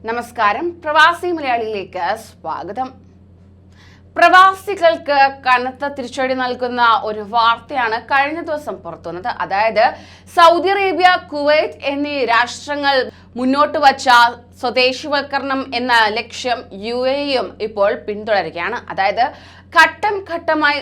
നമസ്കാരം. പ്രവാസി മലയാളിയിലേക്ക് സ്വാഗതം. പ്രവാസികൾക്ക് കനത്ത തിരിച്ചടി നൽകുന്ന ഒരു വാർത്തയാണ് കഴിഞ്ഞ ദിവസം പുറത്തുവന്നത്. അതായത് സൗദി അറേബ്യ, കുവൈറ്റ് എന്നീ രാഷ്ട്രങ്ങൾ മുന്നോട്ട് വച്ച സ്വദേശിവൽക്കരണം എന്ന ലക്ഷ്യം UAE-യും ഇപ്പോൾ പിന്തുടരുകയാണ്. അതായത് ഘട്ടം ഘട്ടമായി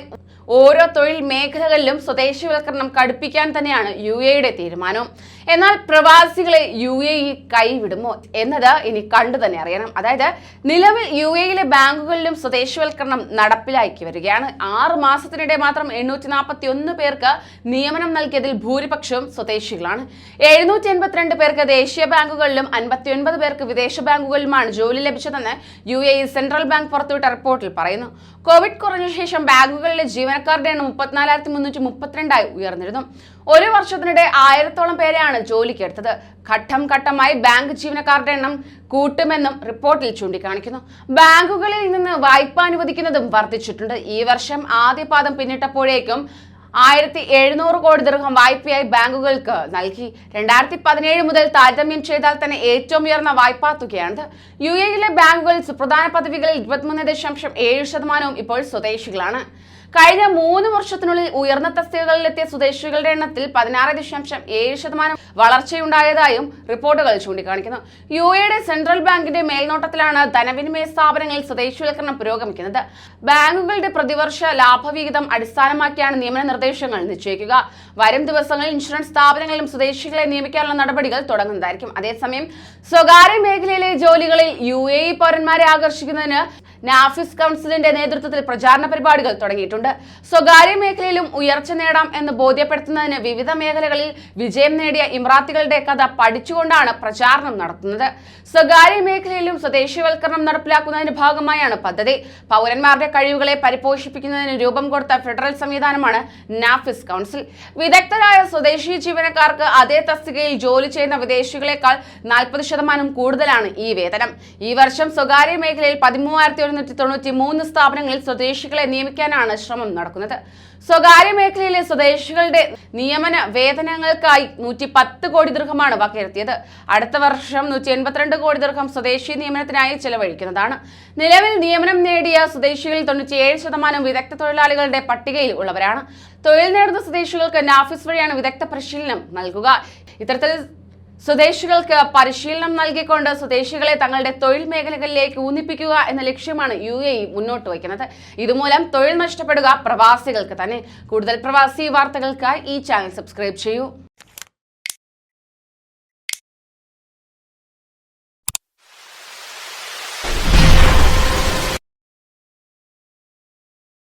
ഓരോ തൊഴിൽ മേഖലകളിലും സ്വദേശിവൽക്കരണം കടുപ്പിക്കാൻ തന്നെയാണ് UAE-യുടെ തീരുമാനം. എന്നാൽ പ്രവാസികളെ UAE കൈവിടുമോ എന്നത് ഇനി കണ്ടു തന്നെ അറിയണം. അതായത് നിലവിൽ UAE-ലെ ബാങ്കുകളിലും സ്വദേശിവൽക്കരണം നടപ്പിലാക്കി വരികയാണ്. 6 മാസത്തിനിടെ മാത്രം 841 പേർക്ക് നിയമനം നൽകിയതിൽ ഭൂരിപക്ഷവും സ്വദേശികളാണ്. 782 പേർക്ക് ദേശീയ ബാങ്കുകളിലും 59 പേർക്ക് വിദേശ ബാങ്കുകളിലുമാണ് ജോലി ലഭിച്ചതെന്ന് UAE സെൻട്രൽ ബാങ്ക് പുറത്തുവിട്ട റിപ്പോർട്ടിൽ പറയുന്നു. കോവിഡ് കുറഞ്ഞ ശേഷം ബാങ്കുകളിലെ ജീവനക്കാരുടെ എണ്ണം 34,332 ഉയർന്നിരുന്നു. ഒരു വർഷത്തിനിടെ 1000-ഓളം പേരെയാണ് ജോലിക്കെടുത്തത്. ഘട്ടം ഘട്ടമായി ബാങ്ക് ജീവനക്കാരുടെ എണ്ണം കൂട്ടുമെന്നും റിപ്പോർട്ടിൽ ചൂണ്ടിക്കാണിക്കുന്നു. ബാങ്കുകളിൽ നിന്ന് വായ്പ അനുവദിക്കുന്നതും വർദ്ധിച്ചിട്ടുണ്ട്. ഈ വർഷം ആദ്യപാദം പിന്നിട്ടപ്പോഴേക്കും 1700 കോടി ദിർഹം വായ്പയായി ബാങ്കുകൾക്ക് നൽകി. 2017 മുതൽ താരതമ്യം ചെയ്താൽ തന്നെ ഏറ്റവും ഉയർന്ന വായ്പാ തുകയാണിത്. UAE-ലെ ബാങ്കുകളിൽ സുപ്രധാന പദവികളിൽ 23.7% ഇപ്പോൾ സ്വദേശികളാണ്. കഴിഞ്ഞ 3 വർഷത്തിനുള്ളിൽ ഉയർന്ന തസ്തികകളിലെത്തിയ സ്വദേശികളുടെ എണ്ണത്തിൽ 16.7% വളർച്ചയുണ്ടായതായും റിപ്പോർട്ടുകൾ ചൂണ്ടിക്കാണിക്കുന്നു. UAE-യുടെ സെൻട്രൽ ബാങ്കിന്റെ മേൽനോട്ടത്തിലാണ് ധനവിനിമയ സ്ഥാപനങ്ങളിൽ സ്വദേശിവൽക്കരണം പുരോഗമിക്കുന്നത്. ബാങ്കുകളുടെ പ്രതിവർഷ ലാഭവിഹിതം അടിസ്ഥാനമാക്കിയാണ് നിയമന നിർദ്ദേശങ്ങൾ നിശ്ചയിക്കുക. വരും ദിവസങ്ങളിൽ ഇൻഷുറൻസ് സ്ഥാപനങ്ങളിലും സ്വദേശികളെ നിയമിക്കാനുള്ള നടപടികൾ തുടങ്ങുന്നതായിരിക്കും. അതേസമയം സ്വകാര്യ മേഖലയിലെ ജോലികളിൽ UAE പൗരന്മാരെ ആകർഷിക്കുന്നതിന് നാഫിസ് കൗൺസിലിന്റെ നേതൃത്വത്തിൽ പ്രചാരണ പരിപാടികൾ തുടങ്ങിയിട്ടുണ്ട്. സ്വകാര്യ മേഖലയിലും ഉയർച്ച നേടാം എന്ന് ബോധ്യപ്പെടുത്തുന്നതിന് വിവിധ മേഖലകളിൽ വിജയം നേടിയ ഇമ്രാത്തികളുടെ കഥ പഠിച്ചുകൊണ്ടാണ് പ്രചാരണം നടത്തുന്നത്. സ്വകാര്യ മേഖലയിലും സ്വദേശിവൽക്കരണം നടപ്പിലാക്കുന്നതിന്റെ ഭാഗമായാണ് പദ്ധതി. പൗരന്മാരുടെ കഴിവുകളെ പരിപോഷിപ്പിക്കുന്നതിന് രൂപം കൊടുത്ത ഫെഡറൽ സംവിധാനമാണ് നാഫിസ് കൗൺസിൽ. വിദഗ്ധരായ സ്വദേശി ജീവനക്കാർക്ക് അതേ തസ്തികയിൽ ജോലി ചെയ്യുന്ന വിദേശികളെക്കാൾ 40% കൂടുതലാണ് ഈ വേതനം. ഈ വർഷം സ്വകാര്യ മേഖലയിൽ 13,193 സ്ഥാപനങ്ങളിൽ സ്വദേശികളെ നിയമിക്കാനാണ് ശ്രമം നടക്കുന്നത്. സ്വകാര്യ മേഖലയിലെ സ്വദേശികളുടെ നിയമന വേതനങ്ങൾക്കായി 110 കോടി ദിർഹമാണ് വകയിരുത്തിയത്. അടുത്ത വർഷം 182 കോടി ദിർഹം സ്വദേശി നിയമനത്തിനായി ചെലവഴിക്കുന്നതാണ്. നിലവിൽ നിയമനം നേടിയ സ്വദേശികളിൽ 97% വിദഗ്ധ തൊഴിലാളികളുടെ പട്ടികയിൽ ഉള്ളവരാണ്. തൊഴിൽ നേടുന്ന സ്വദേശികൾക്ക് നാഫിസ് വഴിയാണ് വിദഗ്ധ പരിശീലനം നൽകുക. ഇത്തരത്തിൽ സ്വദേശികൾക്ക് പരിശീലനം നൽകിക്കൊണ്ട് സ്വദേശികളെ തങ്ങളുടെ തൊഴിൽ മേഖലകളിലേക്ക് ഊന്നിപ്പിക്കുക എന്ന ലക്ഷ്യമാണ് UAE മുന്നോട്ട് വയ്ക്കുന്നത്. ഇതുമൂലം തൊഴിൽ നഷ്ടപ്പെടുക പ്രവാസികൾക്ക് തന്നെ. കൂടുതൽ പ്രവാസി വാർത്തകൾക്കായി ഈ ചാനൽ സബ്സ്ക്രൈബ് ചെയ്യൂ.